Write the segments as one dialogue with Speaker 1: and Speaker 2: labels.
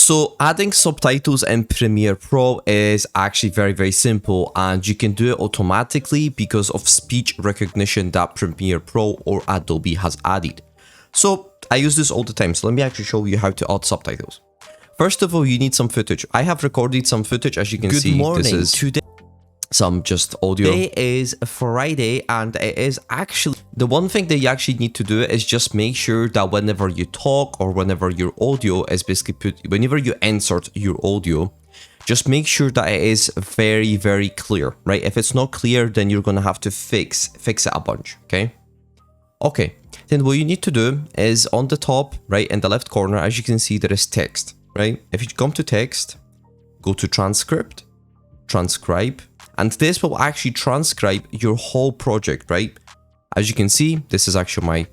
Speaker 1: So adding subtitles in Premiere Pro is actually very simple, and you can do it automatically because of speech recognition that Premiere Pro or Adobe has added. So I use this all the time, so let me actually show you how to add subtitles. First of all, you need some footage. I have recorded some footage, as you can see. Good morning. This is today. Some just audio. Today is Friday, and it is actually the one thing that you actually need to do is just make sure that whenever you talk or whenever your audio is basically whenever you insert your audio, just make sure that it is very clear, right? If it's not clear, then you're gonna have to fix it a bunch. Okay, then what you need to do is on the top right in the left corner, as you can see, there is text, right? If you come to text, go to transcribe, and this will actually transcribe your whole project, right? As you can see, this is actually my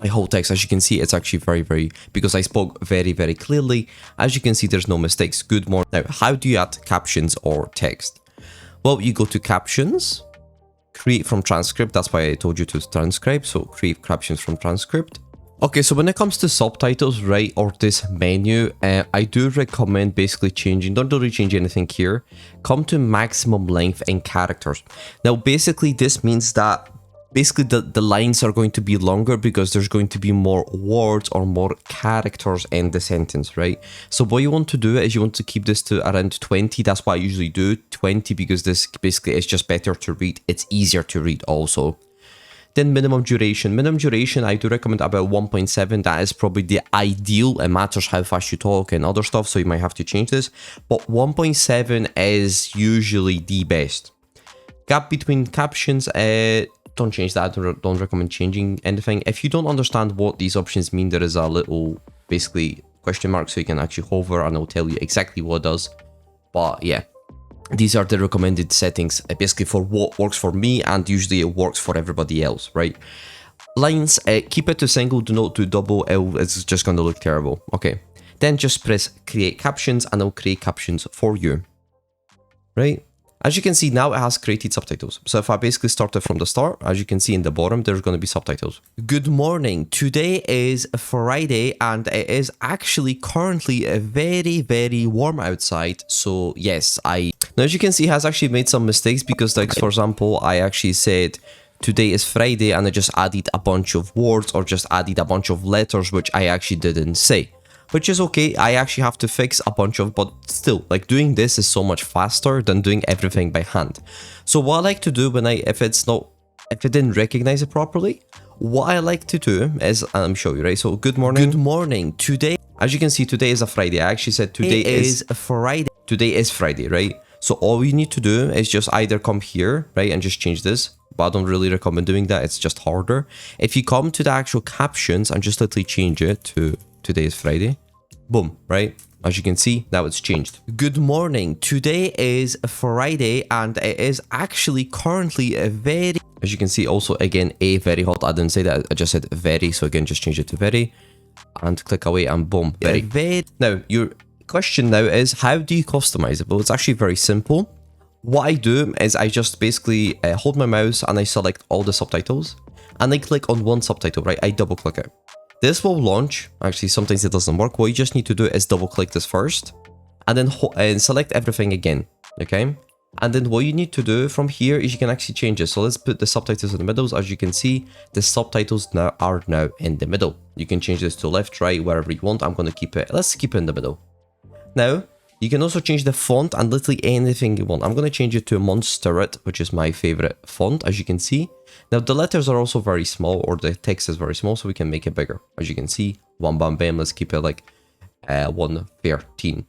Speaker 1: whole text. As you can see, it's actually very, because I spoke very clearly. As you can see, there's no mistakes. Good morning. Now, how do you add captions or text? Well, you go to captions, create from transcript. That's why I told you to transcribe. So create captions from transcript. Okay, so when it comes to subtitles, right, or this menu, I do recommend basically changing, don't really change anything here, come to maximum length in characters. Now, basically, this means that basically the lines are going to be longer because there's going to be more words or more characters in the sentence, right? So what you want to do is you want to keep this to around 20. That's what I usually do, 20, because this basically is just better to read. It's easier to read also. Then minimum duration. Minimum duration, I do recommend about 1.7. That is probably the ideal. It matters how fast you talk and other stuff, so you might have to change this. But 1.7 is usually the best. Gap between captions, don't change that. I don't recommend changing anything. If you don't understand what these options mean, there is a little, basically, question mark, so you can actually hover and it'll tell you exactly what it does. But yeah. These are the recommended settings, basically for what works for me, and usually it works for everybody else, right? Lines, keep it to single, do not do double, it's just going to look terrible. Okay, then just press create captions and it'll create captions for you, right? As you can see, now it has created subtitles. So if I basically started from the start, as you can see in the bottom, there's going to be subtitles. Good morning. Today is Friday, and it is actually currently very warm outside. So yes, now as you can see, it has actually made some mistakes because, like, for example, I actually said today is Friday and I just added a bunch of words or just added a bunch of letters, which I actually didn't say. Which is okay, I actually have to fix a bunch of, but still, like, doing this is so much faster than doing everything by hand. So what I like to do when if it didn't recognize it properly, what I like to do is, I'm show you, right? So good morning, today, as you can see, today is a Friday. I actually said today is Friday. Today is Friday, right? So all you need to do is just either come here, right, and just change this. But I don't really recommend doing that, it's just harder. If you come to the actual captions and just literally change it to today is Friday, boom, right? As you can see, now it's changed. Good morning. Today is Friday, and it is actually currently as you can see, also again, very hot. I didn't say that, I just said very. So again, just change it to very and click away and boom, very. Now, your question now is, how do you customize it? Well, it's actually very simple. What I do is I just basically hold my mouse and I select all the subtitles and I click on one subtitle, right? I double click it. This will launch. Actually, sometimes it doesn't work. What you just need to do is double click this first and then select everything again, okay? And then what you need to do from here is you can actually change it. So let's put the subtitles in the middle. As you can see, the subtitles are now in the middle. You can change this to left, right, wherever you want. I'm going to keep it. Let's keep it in the middle. Now, you can also change the font and literally anything you want. I'm going to change it to Monsterite, which is my favorite font, as you can see. Now, the letters are also very small, or the text is very small, so we can make it bigger. As you can see, one bam bam, let's keep it like 113.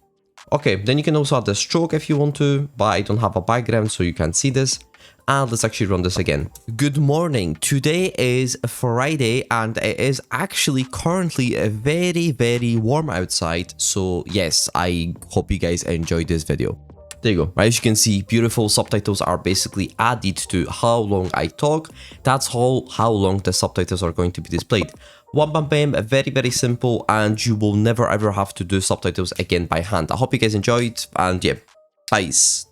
Speaker 1: Okay, then you can also add the stroke if you want to, but I don't have a background, so you can't see this. And let's actually run this again. Good morning. Today is Friday, and it is actually currently very warm outside. So yes, I hope you guys enjoyed this video. There you go. As you can see, beautiful subtitles are basically added to how long I talk. That's how long the subtitles are going to be displayed. One bam bam, very simple, and you will never ever have to do subtitles again by hand. I hope you guys enjoyed, and yeah, peace.